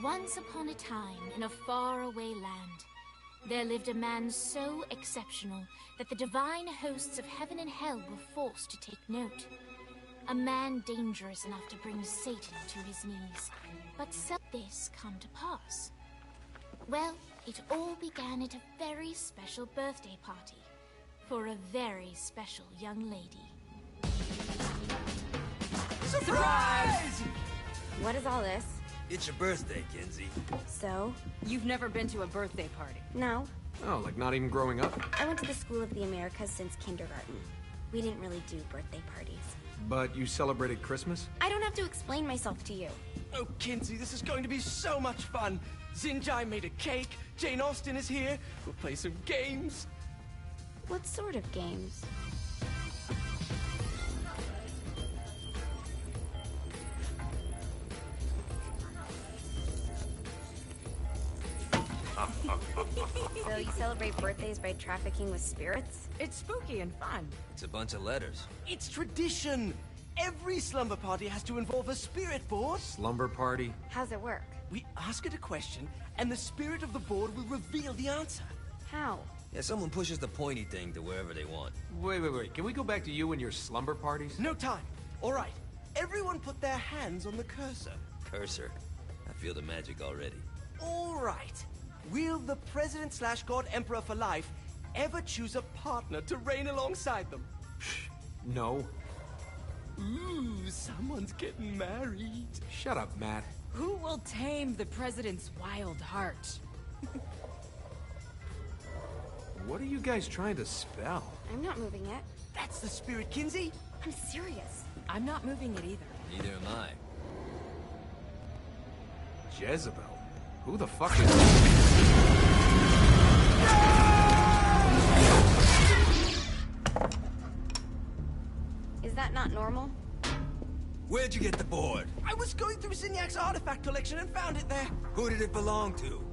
Once upon a time, in a faraway land, there lived a man so exceptional that the divine hosts of heaven and hell were forced to take note. A man dangerous enough to bring Satan to his knees. But so this come to pass? Well, it all began at a very special birthday party for a very special young lady. Surprise! What is all this? It's your birthday, Kinsey. So? You've never been to a birthday party? No. Oh, like not even growing up? I went to the School of the Americas since kindergarten. We didn't really do birthday parties. But you celebrated Christmas? I don't have to explain myself to you. Oh, Kinsey, this is going to be so much fun. Xinjai made a cake, Jane Austen is here, we'll play some games. What sort of games? So you celebrate birthdays by trafficking with spirits? It's spooky and fun. It's a bunch of letters. It's tradition. Every slumber party has to involve a spirit board. Slumber party? How's it work? We ask it a question, and the spirit of the board will reveal the answer. How? Yeah, someone pushes the pointy thing to wherever they want. Wait. Can we go back to you and your slumber parties? No time. All right. Everyone put their hands on the cursor. Cursor. I feel the magic already. All right. Will the President/God Emperor for life ever choose a partner to reign alongside them? No. Ooh, someone's getting married. Shut up, Matt. Who will tame the president's wild heart? What are you guys trying to spell? I'm not moving it. That's the spirit, Kinsey. I'm serious. I'm not moving it either. Neither am I. Jezebel? Who the fuck is... Is that not normal? Where'd you get the board? I was going through Signac's artifact collection and found it there. Who did it belong to?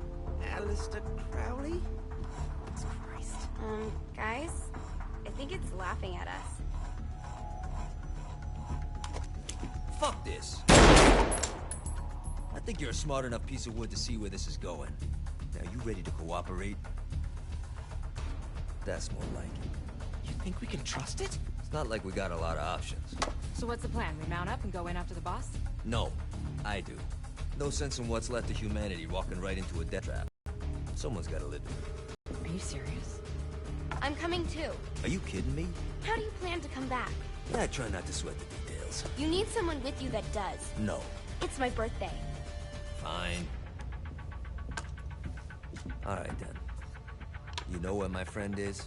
Alistair Crowley? Christ. Guys? I think it's laughing at us. Fuck this. I think you're a smart enough piece of wood to see where this is going. Now, you ready to cooperate? That's more like it. You think we can trust it? It's not like we got a lot of options. So what's the plan? We mount up and go in after the boss? No, I do. No sense in what's left of humanity walking right into a death trap. Someone's gotta live in it. Are you serious? I'm coming too. Are you kidding me? How do you plan to come back? I try not to sweat the details. You need someone with you that does. No. It's my birthday. Fine. Alright then. You know where my friend is?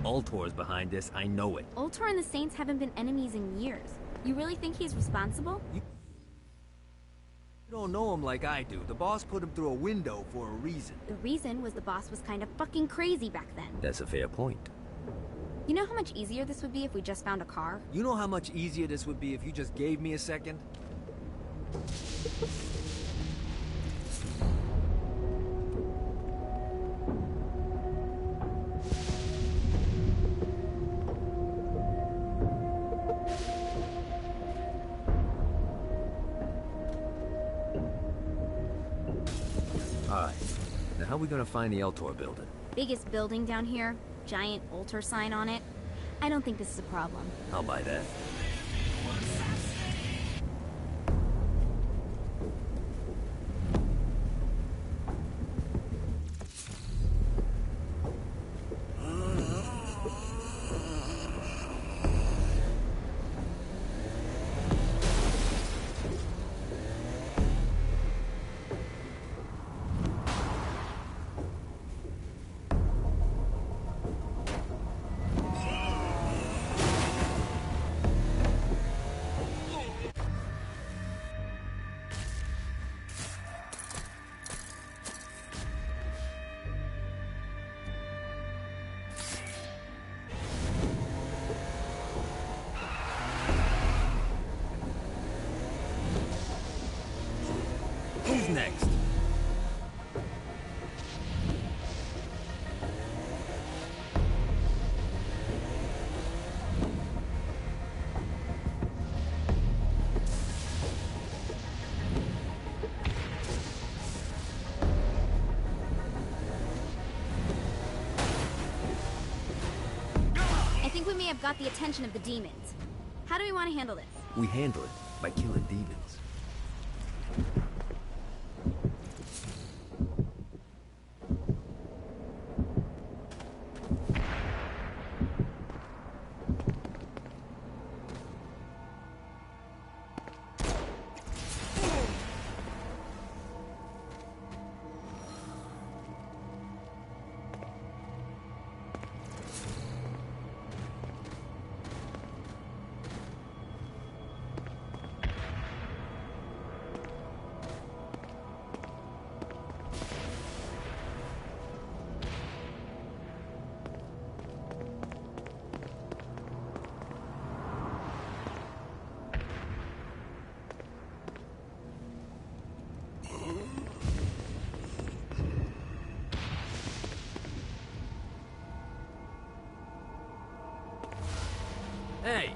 Ultor's behind this, I know it. Ultor and the Saints haven't been enemies in years. You really think he's responsible? You don't know him like I do. The boss put him through a window for a reason. The reason was the boss was kind of fucking crazy back then. That's a fair point. You know how much easier this would be if we just found a car? You know how much easier this would be if you just gave me a second? Alright, now how are we gonna find the Eltor building? Biggest building down here, giant Ultor sign on it. I don't think this is a problem. I'll buy that. me I've got the attention of the demons. How do we want to handle this? We handle it by killing demons. Hey!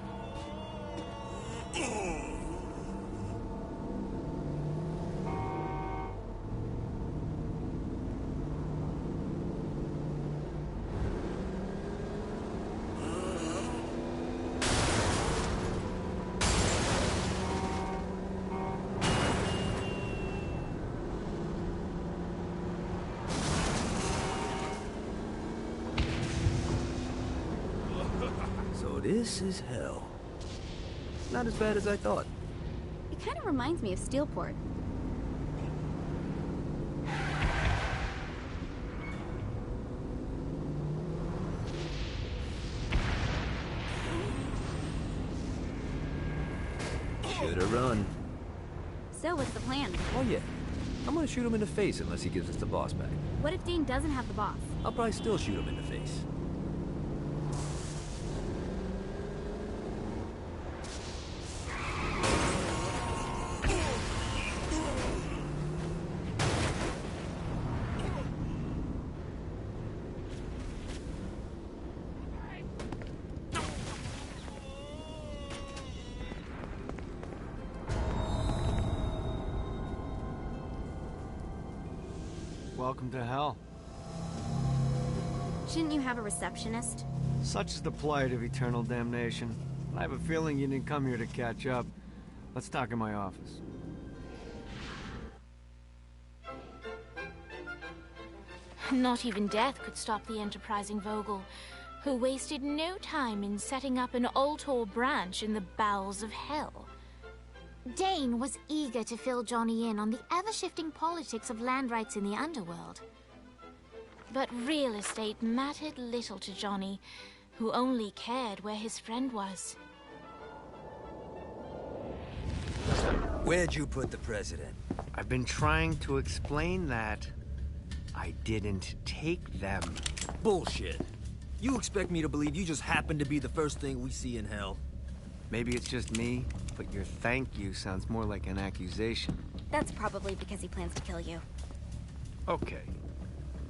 So this is hell. Not as bad as I thought. It kind of reminds me of Steelport. Should've run. So what's the plan? Oh yeah. I'm gonna shoot him in the face unless he gives us the boss back. What if Dane doesn't have the boss? I'll probably still shoot him in the face. Welcome to hell. Shouldn't you have a receptionist? Such is the plight of eternal damnation. I have a feeling you didn't come here to catch up. Let's talk in my office. Not even death could stop the enterprising Vogel, who wasted no time in setting up an Ultor branch in the bowels of hell. Dane was eager to fill Johnny in on the ever-shifting politics of land rights in the underworld. But real estate mattered little to Johnny, who only cared where his friend was. Where'd you put the president? I've been trying to explain that. I didn't take them. Bullshit. You expect me to believe you just happened to be the first thing we see in hell? Maybe it's just me, but your thank you sounds more like an accusation. That's probably because he plans to kill you. Okay.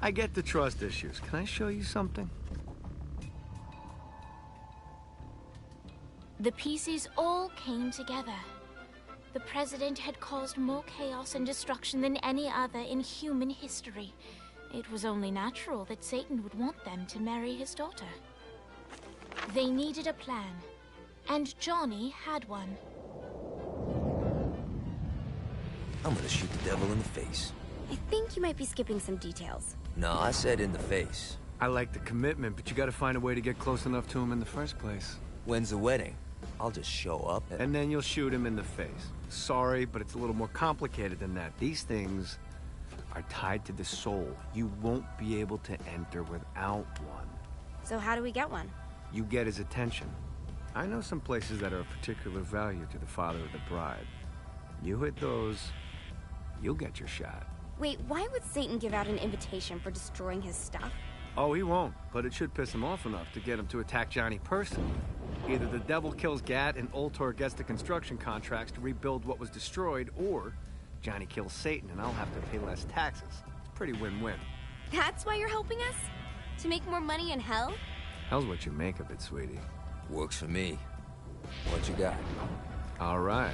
I get the trust issues. Can I show you something? The pieces all came together. The president had caused more chaos and destruction than any other in human history. It was only natural that Satan would want them to marry his daughter. They needed a plan, and Johnny had one. I'm gonna shoot the devil in the face. I think you might be skipping some details. No, I said in the face. I like the commitment, but you gotta find a way to get close enough to him in the first place. When's the wedding? I'll just show up And then you'll shoot him in the face. Sorry, but it's a little more complicated than that. These things are tied to the soul. You won't be able to enter without one. So how do we get one? You get his attention. I know some places that are of particular value to the father of the bride. You hit those, you'll get your shot. Wait, why would Satan give out an invitation for destroying his stuff? Oh, he won't, but it should piss him off enough to get him to attack Johnny personally. Either the devil kills Gat and Ultor gets the construction contracts to rebuild what was destroyed, or Johnny kills Satan and I'll have to pay less taxes. It's pretty win-win. That's why you're helping us? To make more money in hell? Hell's what you make of it, sweetie. Works for me. What you got? All right.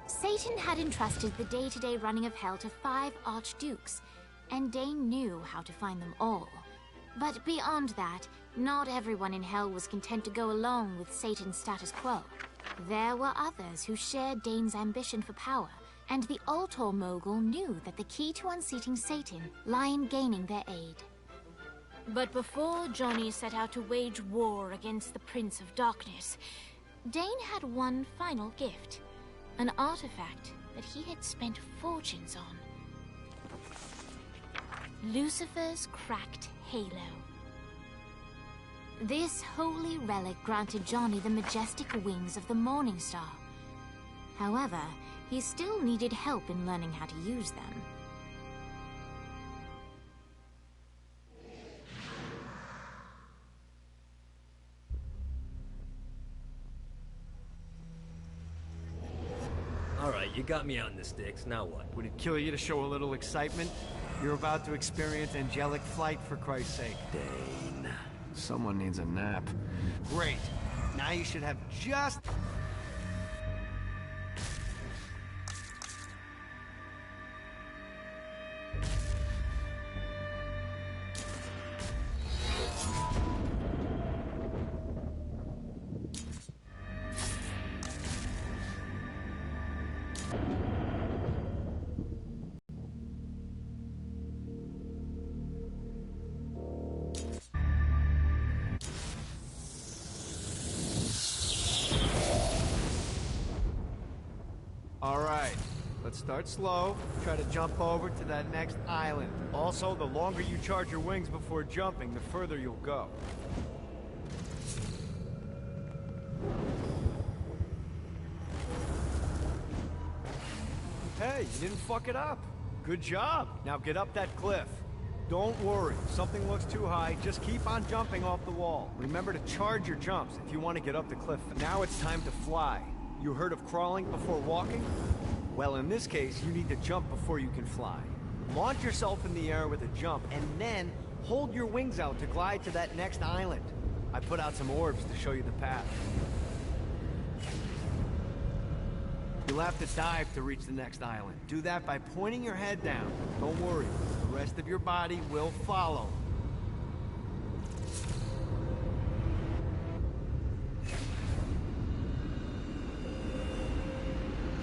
Satan had entrusted the day-to-day running of hell to 5 archdukes, and Dane knew how to find them all. But beyond that, not everyone in Hell was content to go along with Satan's status quo. There were others who shared Dane's ambition for power, and the Ultor mogul knew that the key to unseating Satan lay in gaining their aid. But before Johnny set out to wage war against the Prince of Darkness, Dane had one final gift, an artifact that he had spent fortunes on. Lucifer's cracked halo. This holy relic granted Johnny the majestic wings of the Morning Star. However, he still needed help in learning how to use them. Alright, you got me out in the sticks, now what? Would it kill you to show a little excitement? You're about to experience angelic flight, for Christ's sake. Dane. Someone needs a nap. Great. Now you should have just... Alright, let's start slow. Try to jump over to that next island. Also, the longer you charge your wings before jumping, the further you'll go. Hey, you didn't fuck it up. Good job. Now get up that cliff. Don't worry, if something looks too high, just keep on jumping off the wall. Remember to charge your jumps if you want to get up the cliff. Now it's time to fly. You heard of crawling before walking? Well, in this case, you need to jump before you can fly. Launch yourself in the air with a jump, and then hold your wings out to glide to that next island. I put out some orbs to show you the path. You'll have to dive to reach the next island. Do that by pointing your head down. Don't worry, the rest of your body will follow.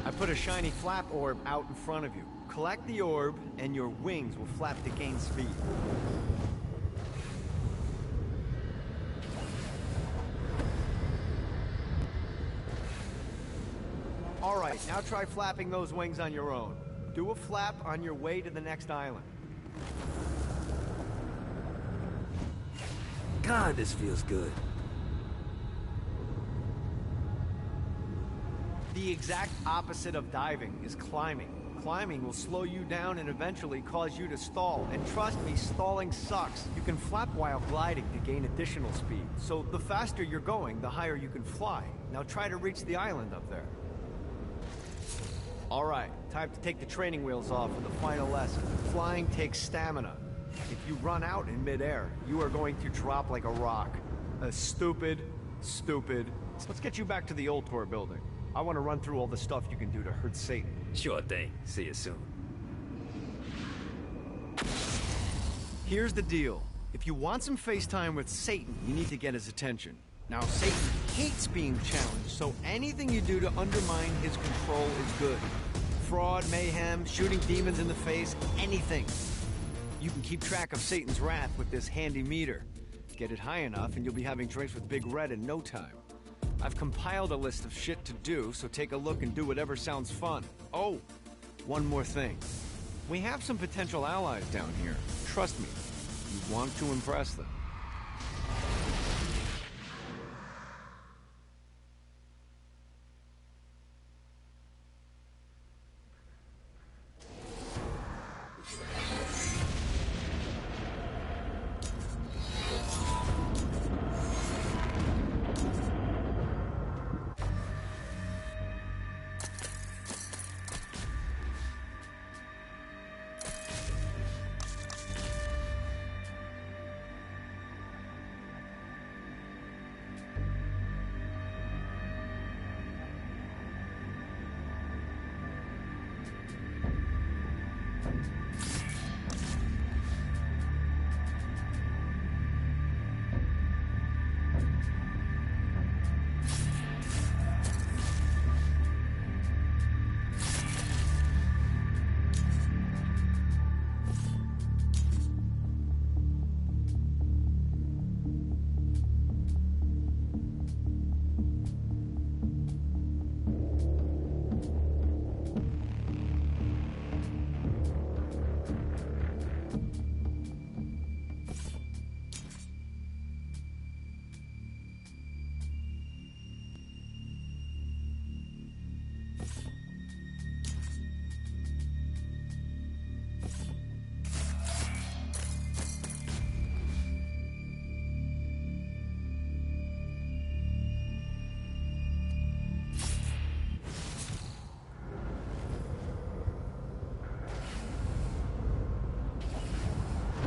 I put a shiny flap orb out in front of you. Collect the orb, and your wings will flap to gain speed. Alright, now try flapping those wings on your own. Do a flap on your way to the next island. God, this feels good. The exact opposite of diving is climbing. Climbing will slow you down and eventually cause you to stall. And trust me, stalling sucks. You can flap while gliding to gain additional speed. So the faster you're going, the higher you can fly. Now try to reach the island up there. Alright, time to take the training wheels off for the final lesson. Flying takes stamina. If you run out in midair, you are going to drop like a rock. Stupid. Let's get you back to the Ultor building. I want to run through all the stuff you can do to hurt Satan. Sure thing. See you soon. Here's the deal. If you want some face time with Satan, you need to get his attention. Now, Satan hates being challenged, so anything you do to undermine his control is good. Fraud, mayhem, shooting demons in the face, anything. You can keep track of Satan's wrath with this handy meter. Get it high enough and you'll be having drinks with Big Red in no time. I've compiled a list of shit to do, so take a look and do whatever sounds fun. Oh, one more thing. We have some potential allies down here. Trust me, you want to impress them.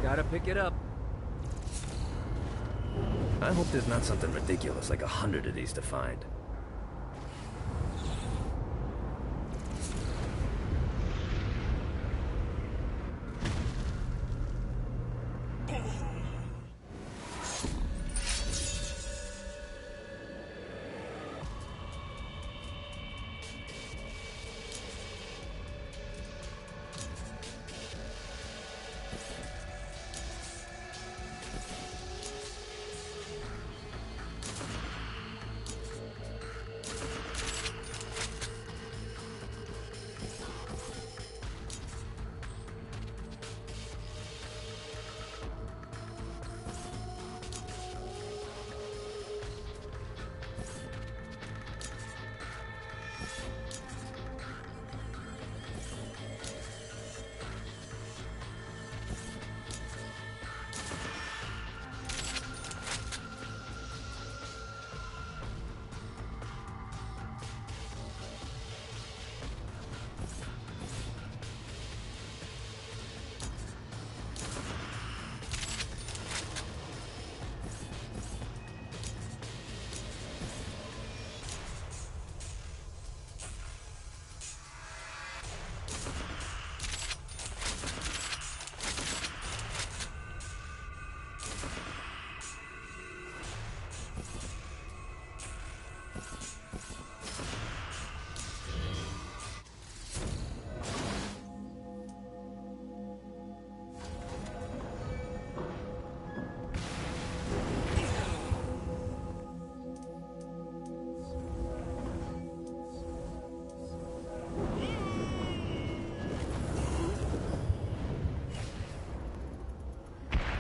Gotta pick it up. I hope there's not something ridiculous like 100 of these to find.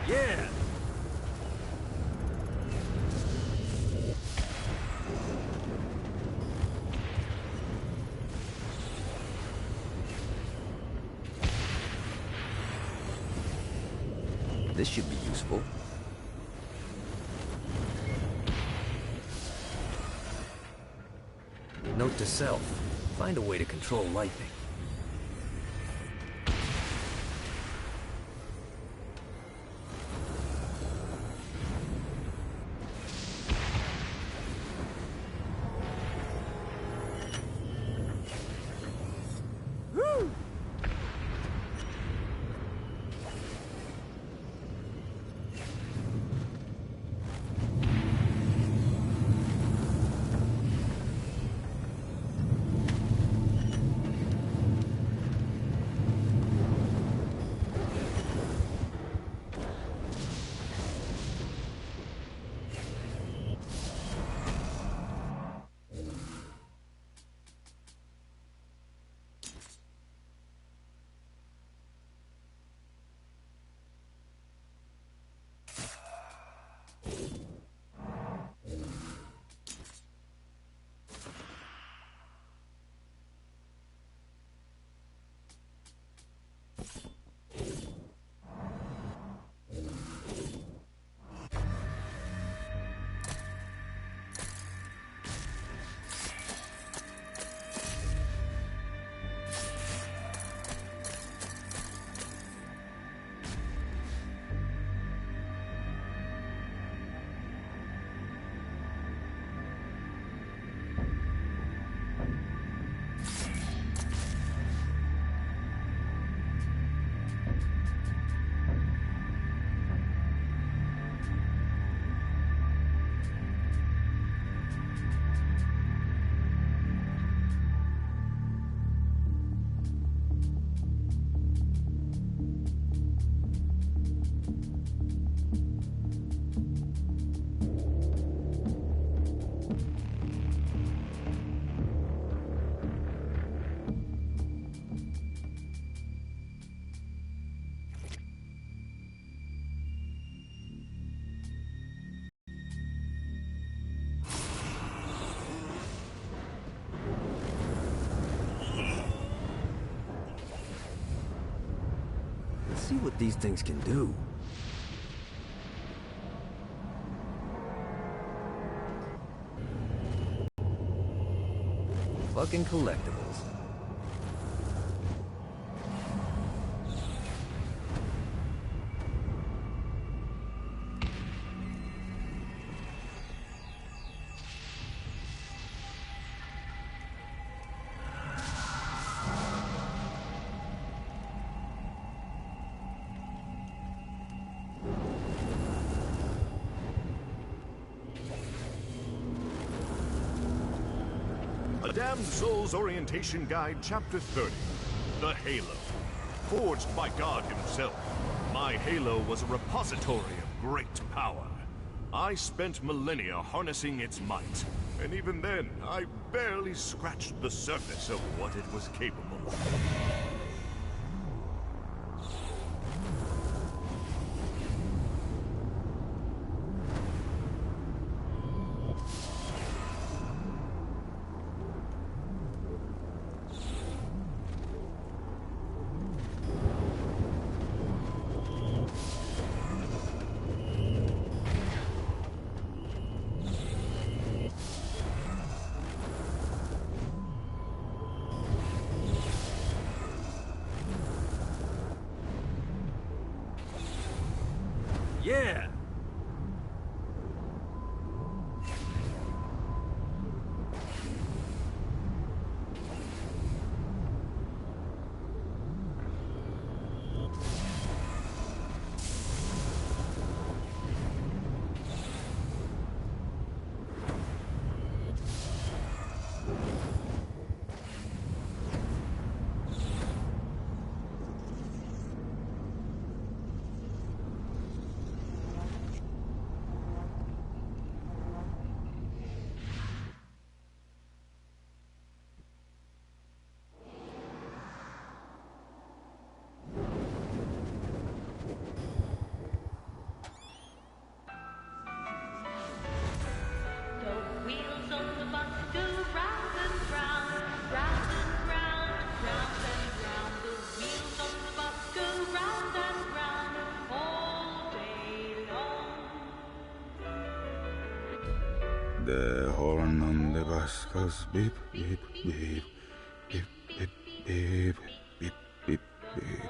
Yeah! This should be useful. Note to self. Find a way to control lightning. See what these things can do. Fucking collectibles. Damned Souls Orientation Guide, Chapter 30. The Halo. Forged by God himself, my Halo was a repository of great power. I spent millennia harnessing its might, and even then, I barely scratched the surface of what it was capable of. Yeah! The horn on the bus goes beep, beep, beep, beep, beep, beep, beep, beep, beep.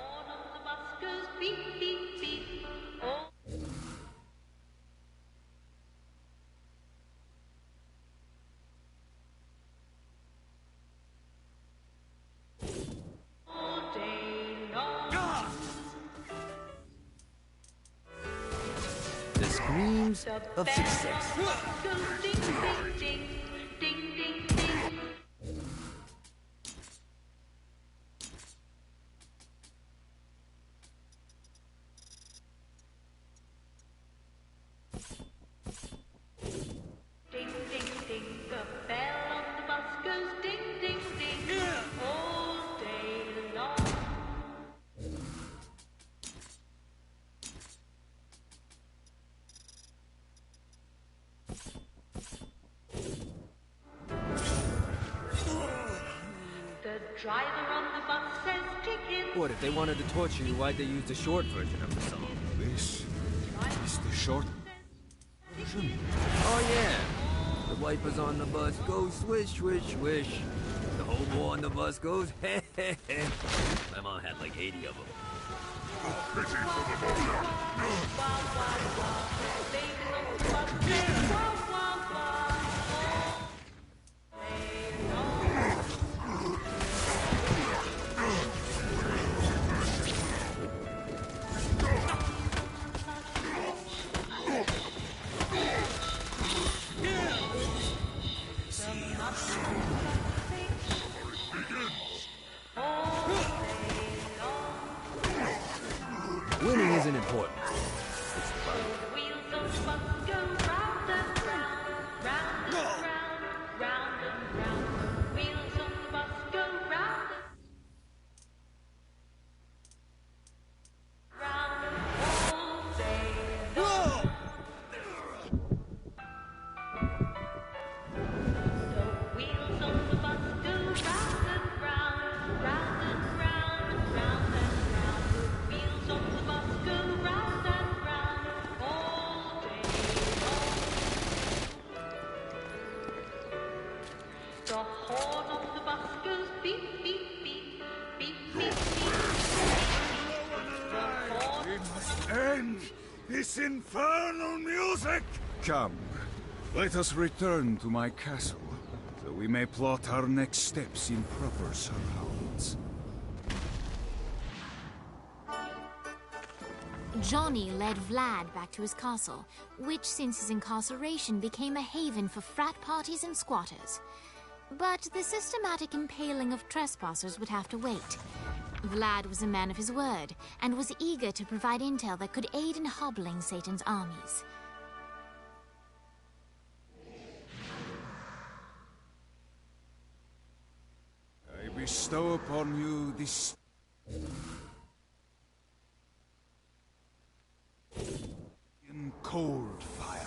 The screams of success. What, if they wanted to torture you, why'd they use the short version of the song? This is the short version. Oh yeah! The wipers on the bus go swish, swish, swish. The hobo on the bus goes heh heh heh. My mom had like 80 of them. Winning isn't important. It's fun. End this infernal music! Come, let us return to my castle, so we may plot our next steps in proper surrounds. Johnny led Vlad back to his castle, which since his incarceration became a haven for frat parties and squatters. But the systematic impaling of trespassers would have to wait. Vlad was a man of his word, and was eager to provide intel that could aid in hobbling Satan's armies. I bestow upon you this... in cold fire.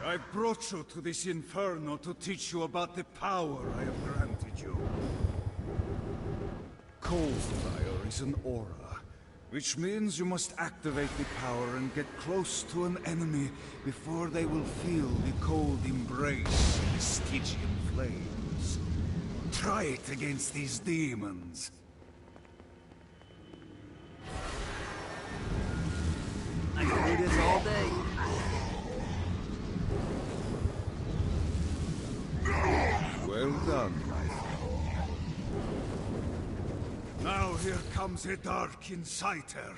I brought you to this inferno to teach you about the power I have granted you. Cold fire is an aura, which means you must activate the power and get close to an enemy before they will feel the cold embrace of the Stygian flames. Try it against these demons. I can do this all day. Well done, my friend. Now here comes a dark inciter.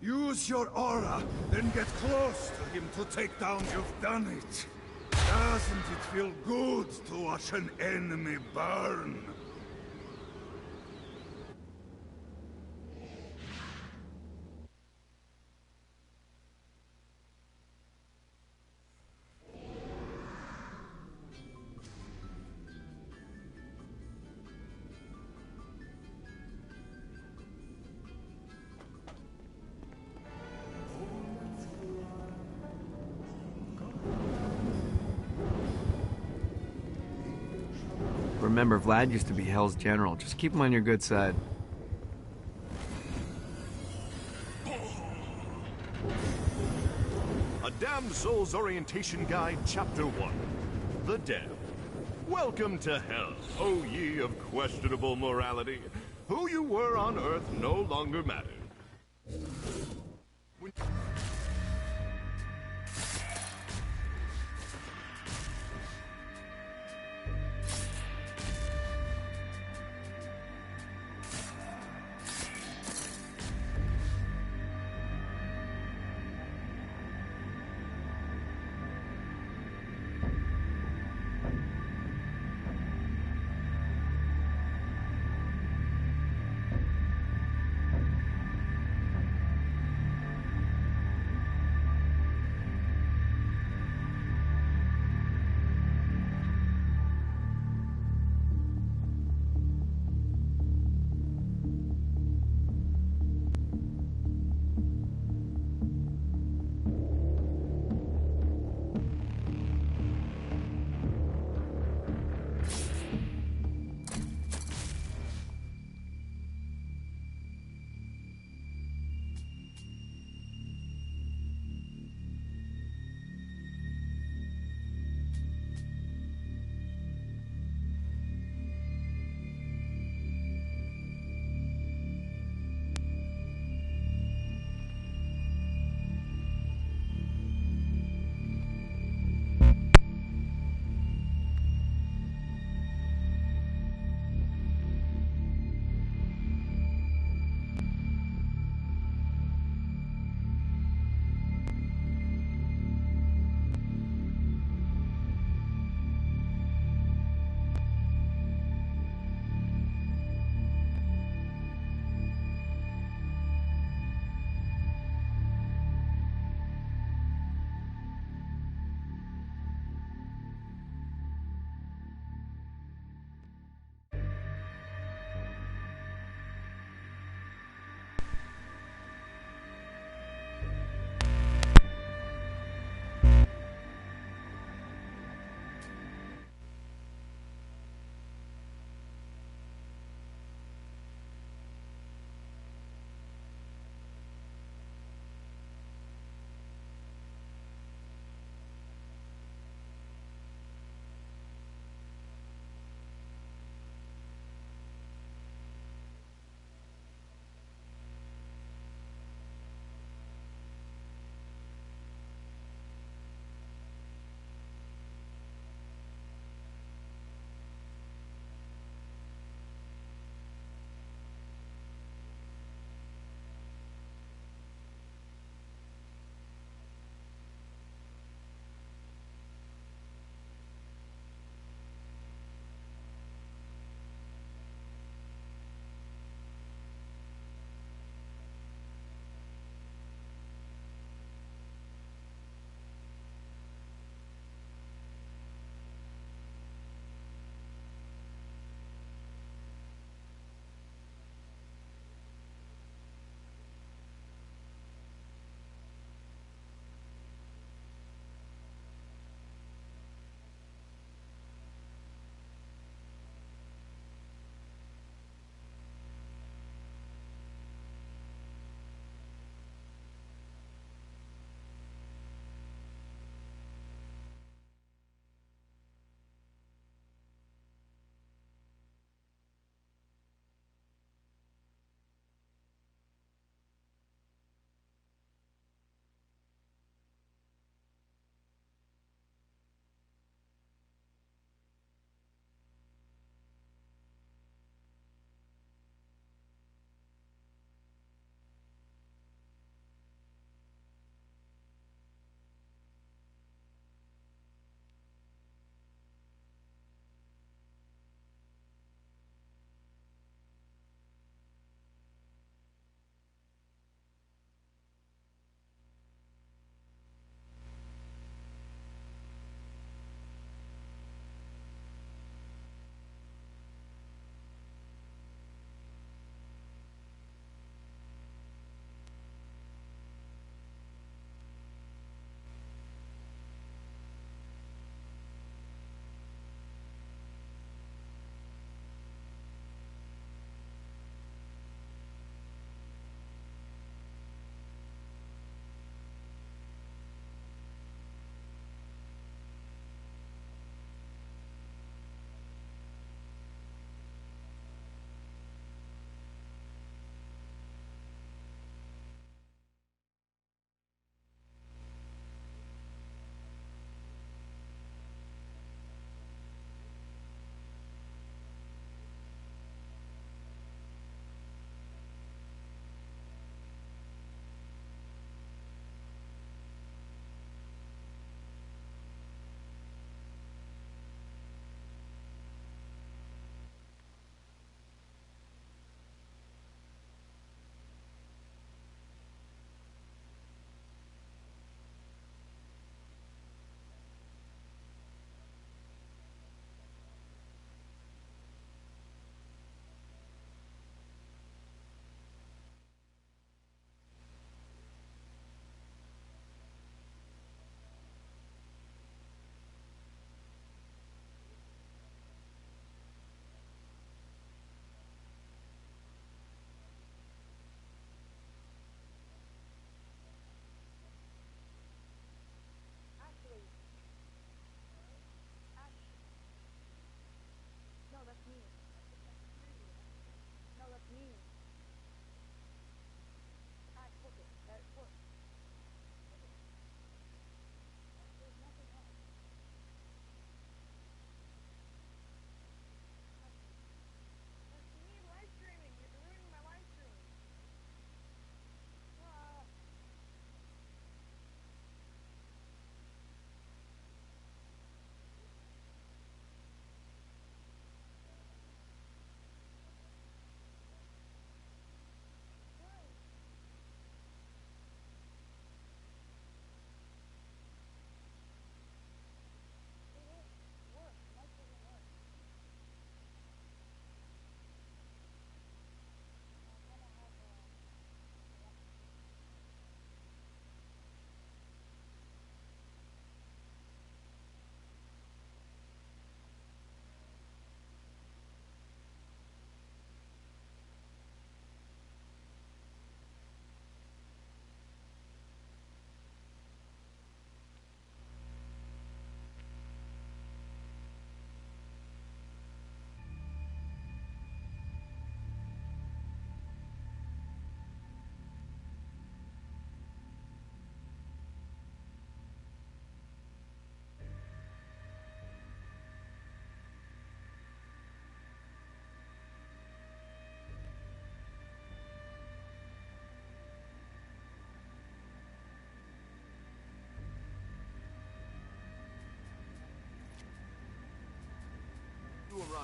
Use your aura, then get close to him to take down. You've done it. Doesn't it feel good to watch an enemy burn? Remember, Vlad used to be Hell's general. Just keep him on your good side. A Damned Soul's Orientation Guide, Chapter 1. The Damned. Welcome to Hell, O ye of questionable morality. Who you were on Earth no longer mattered.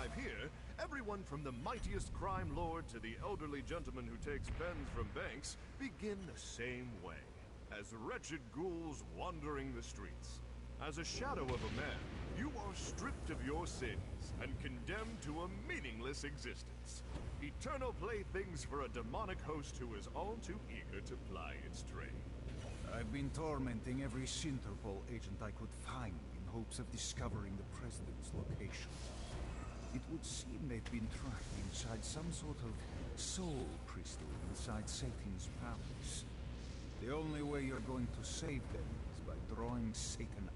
arrive here, everyone from the mightiest crime lord to the elderly gentleman who takes pens from banks begin the same way, as wretched ghouls wandering the streets. As a shadow of a man, you are stripped of your sins and condemned to a meaningless existence. Eternal playthings for a demonic host who is all too eager to ply its trade. I've been tormenting every Interpol agent I could find in hopes of discovering the President's location. It would seem they've been trapped inside some sort of soul crystal inside Satan's palace. The only way you're going to save them is by drawing Satan